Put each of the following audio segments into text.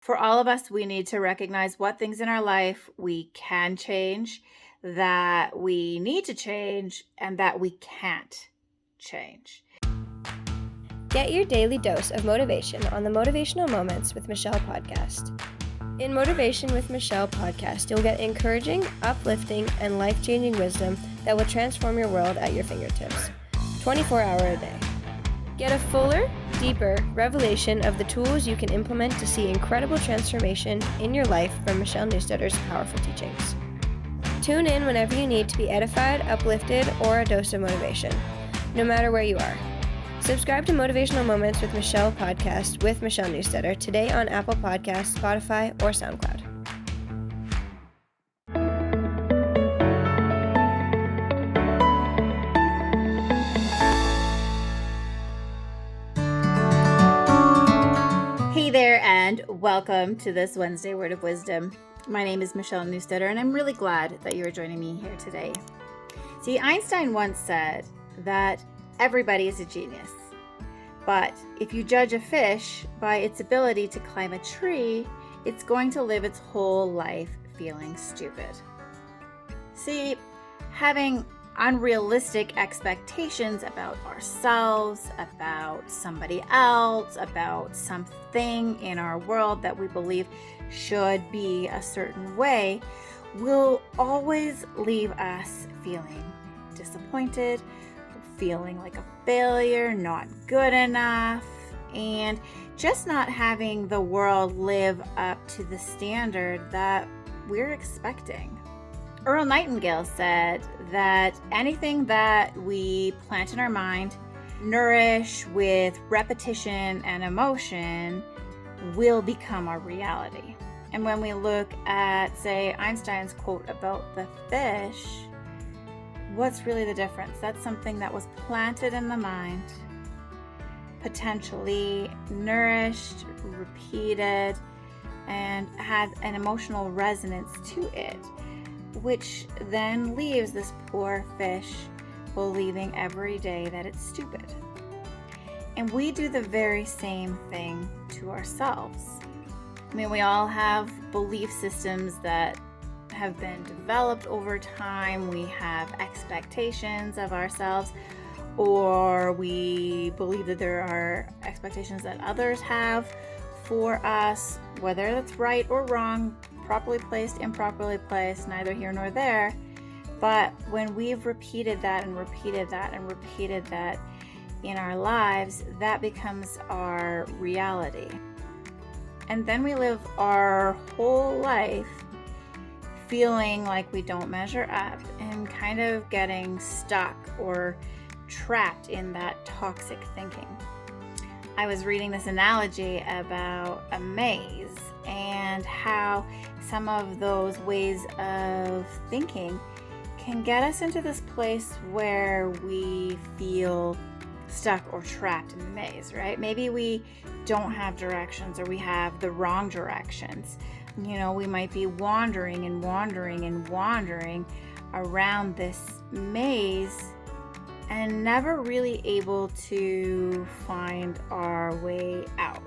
For all of us, we need to recognize what things in our life we can change, that we need to change, and that we can't change. Get your daily dose of motivation on the Motivational Moments with Michelle podcast. In Motivation with Michelle podcast, you'll get encouraging, uplifting, and life-changing wisdom that will transform your world at your fingertips, 24 hours a day. Get a fuller, deeper revelation of the tools you can implement to see incredible transformation in your life from Michelle Newstedter's powerful teachings. Tune in whenever you need to be edified, uplifted, or a dose of motivation, no matter where you are. Subscribe to Motivational Moments with Michelle podcast with Michelle Newstedter today on Apple Podcasts, Spotify, or SoundCloud. Hey there, and welcome to this Wednesday Word of Wisdom. My name is Michelle Newstedter, and I'm really glad that you are joining me here today. See, Einstein once said that everybody is a genius, but if you judge a fish by its ability to climb a tree, it's going to live its whole life feeling stupid. See, having unrealistic expectations about ourselves, about somebody else, about something in our world that we believe should be a certain way will always leave us feeling disappointed, feeling like a failure, not good enough, and just not having the world live up to the standard that we're expecting. Earl Nightingale said that anything that we plant in our mind, nourish with repetition and emotion, will become our reality. And when we look at, say, Einstein's quote about the fish, what's really the difference? That's something that was planted in the mind, potentially nourished, repeated, and had an emotional resonance to it, which then leaves this poor fish believing every day that it's stupid. And we do the very same thing to ourselves. I mean, we all have belief systems that have been developed over time. We have expectations of ourselves, or we believe that there are expectations that others have for us, whether that's right or wrong, properly placed, improperly placed, neither here nor there. But when we've repeated that and repeated that and repeated that in our lives, that becomes our reality. And then we live our whole life feeling like we don't measure up and kind of getting stuck or trapped in that toxic thinking. I was reading this analogy about a maze and how some of those ways of thinking can get us into this place where we feel stuck or trapped in the maze, right? Maybe we don't have directions, or we have the wrong directions. You know, we might be wandering and wandering and wandering around this maze and never really able to find our way out.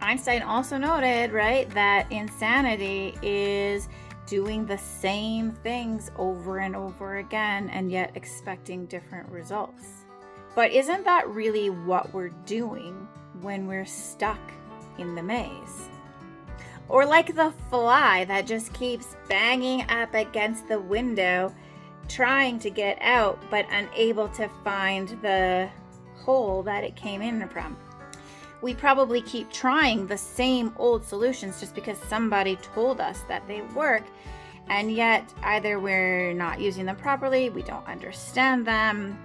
Einstein also noted, right, that insanity is doing the same things over and over again and yet expecting different results. But isn't that really what we're doing when we're stuck in the maze? Or like the fly that just keeps banging up against the window, trying to get out, but unable to find the hole that it came in from. We probably keep trying the same old solutions just because somebody told us that they work, and yet either we're not using them properly, we don't understand them,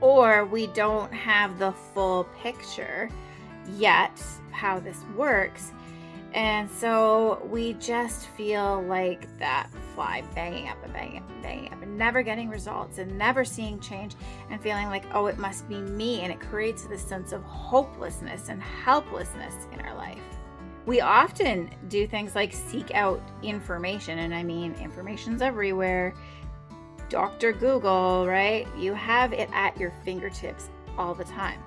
or we don't have the full picture yet how this works. And so we just feel like that fly banging up and banging up and banging up and never getting results and never seeing change and feeling like, oh, it must be me. And it creates this sense of hopelessness and helplessness in our life. We often do things like seek out information. And I mean, information's everywhere. Dr. Google, right? You have it at your fingertips all the time.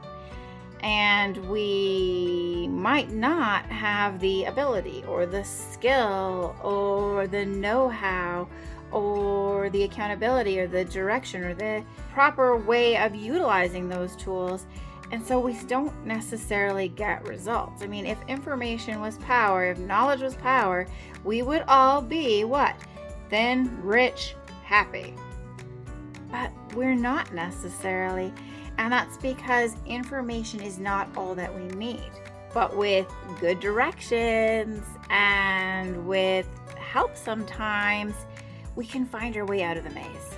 And we might not have the ability or the skill or the know-how or the accountability or the direction or the proper way of utilizing those tools. And so we don't necessarily get results. I mean, if information was power, if knowledge was power, we would all be what? Thin, rich, happy. But we're not necessarily. And that's because information is not all that we need. But with good directions and with help sometimes, we can find our way out of the maze.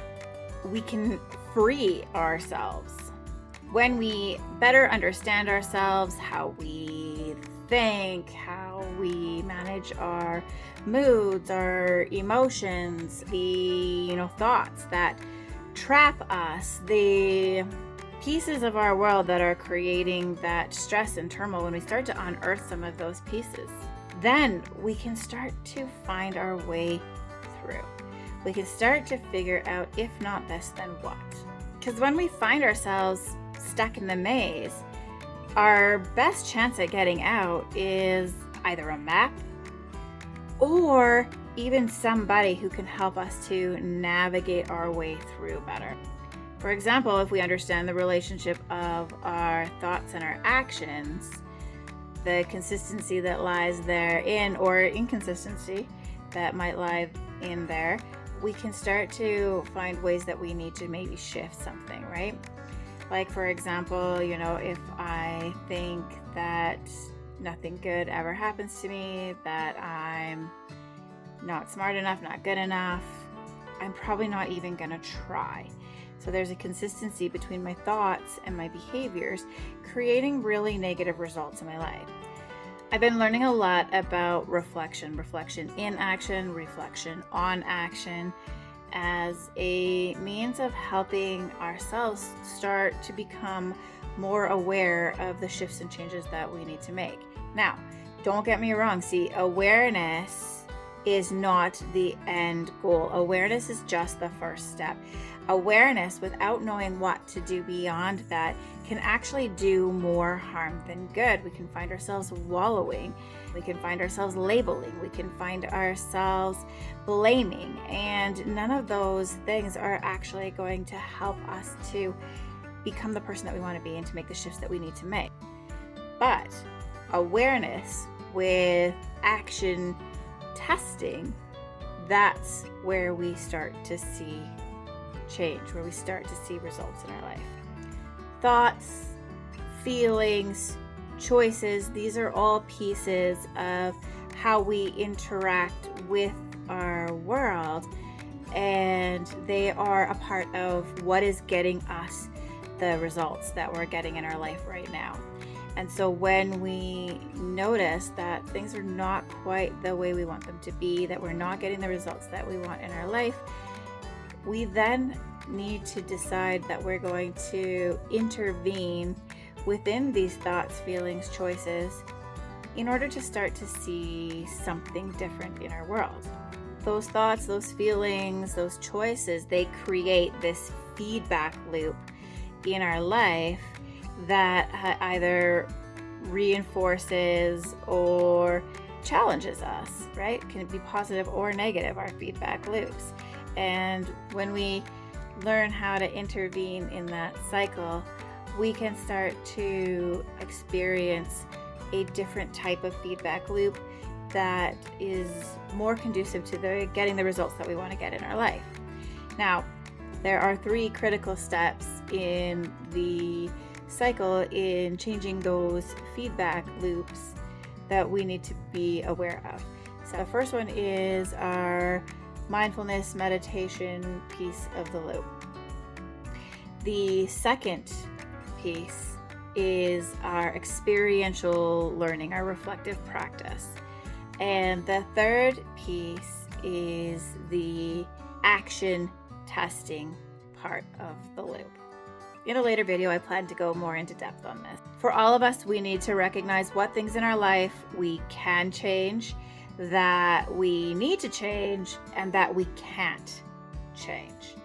We can free ourselves. When we better understand ourselves, how we think, how we manage our moods, our emotions, the thoughts that trap us, the pieces of our world that are creating that stress and turmoil, when we start to unearth some of those pieces, then we can start to find our way through. We can start to figure out, if not this, then what? Because when we find ourselves stuck in the maze, our best chance at getting out is either a map or even somebody who can help us to navigate our way through better. For example, if we understand the relationship of our thoughts and our actions, the consistency that lies therein, or inconsistency that might lie in there, we can start to find ways that we need to maybe shift something, right? Like, for example, if I think that nothing good ever happens to me, that I'm not smart enough, not good enough, I'm probably not even gonna try. So there's a consistency between my thoughts and my behaviors, creating really negative results in my life. I've been learning a lot about reflection in action, reflection on action, as a means of helping ourselves start to become more aware of the shifts and changes that we need to make. Now, don't get me wrong. See, awareness is not the end goal. Awareness is just the first step. Awareness without knowing what to do beyond that can actually do more harm than good. We can find ourselves wallowing. We can find ourselves labeling. We can find ourselves blaming. And none of those things are actually going to help us to become the person that we want to be and to make the shifts that we need to make. But awareness with action testing, that's where we start to see change, where we start to see results in our life. Thoughts, feelings, choices, these are all pieces of how we interact with our world, and they are a part of what is getting us the results that we're getting in our life right now. And so when we notice that things are not quite the way we want them to be, that we're not getting the results that we want in our life, we then need to decide that we're going to intervene within these thoughts, feelings, choices in order to start to see something different in our world. Those thoughts, those feelings, those choices, they create this feedback loop in our life that either reinforces or challenges us, right? Can it be positive or negative, our feedback loops? And when we learn how to intervene in that cycle, we can start to experience a different type of feedback loop that is more conducive to getting the results that we want to get in our life. Now, there are 3 critical steps in the cycle in changing those feedback loops that we need to be aware of. So the first one is our mindfulness meditation piece of the loop. The second piece is our experiential learning, our reflective practice. And the third piece is the action testing part of the loop. In a later video, I plan to go more into depth on this. For all of us, we need to recognize what things in our life we can change, that we need to change, and that we can't change.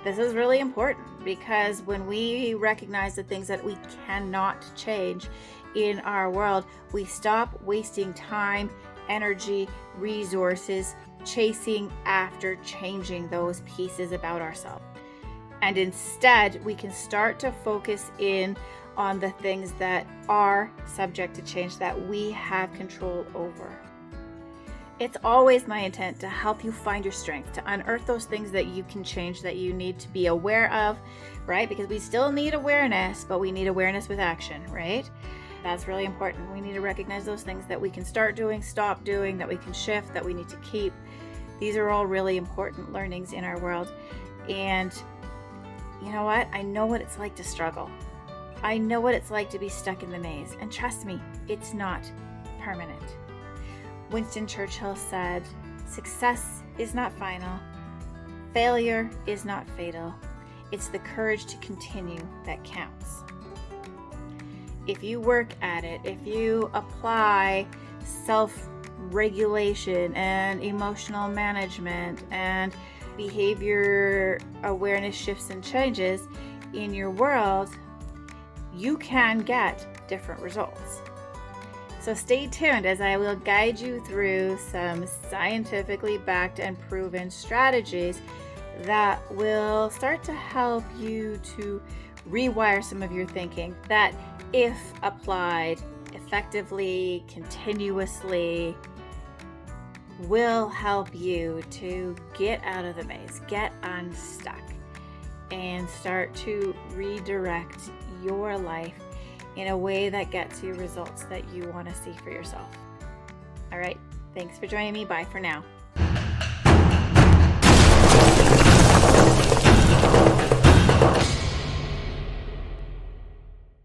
This is really important because when we recognize the things that we cannot change in our world, we stop wasting time, energy, resources chasing after changing those pieces about ourselves. And instead, we can start to focus in on the things that are subject to change, that we have control over. It's always my intent to help you find your strength, to unearth those things that you can change, that you need to be aware of, right? Because we still need awareness, but we need awareness with action, right? That's really important. We need to recognize those things that we can start doing, stop doing, that we can shift, that we need to keep. These are all really important learnings in our world. And you know what? I know what it's like to struggle. I know what it's like to be stuck in the maze. And trust me, it's not permanent. Winston Churchill said, "Success is not final. Failure is not fatal. It's the courage to continue that counts." If you work at it, if you apply self-regulation and emotional management and behavior awareness shifts and changes in your world, you can get different results. So stay tuned as I will guide you through some scientifically backed and proven strategies that will start to help you to rewire some of your thinking that, if applied effectively, continuously, will help you to get out of the maze, get unstuck, and start to redirect your life in a way that gets you results that you want to see for yourself. All right, thanks for joining me. Bye for now.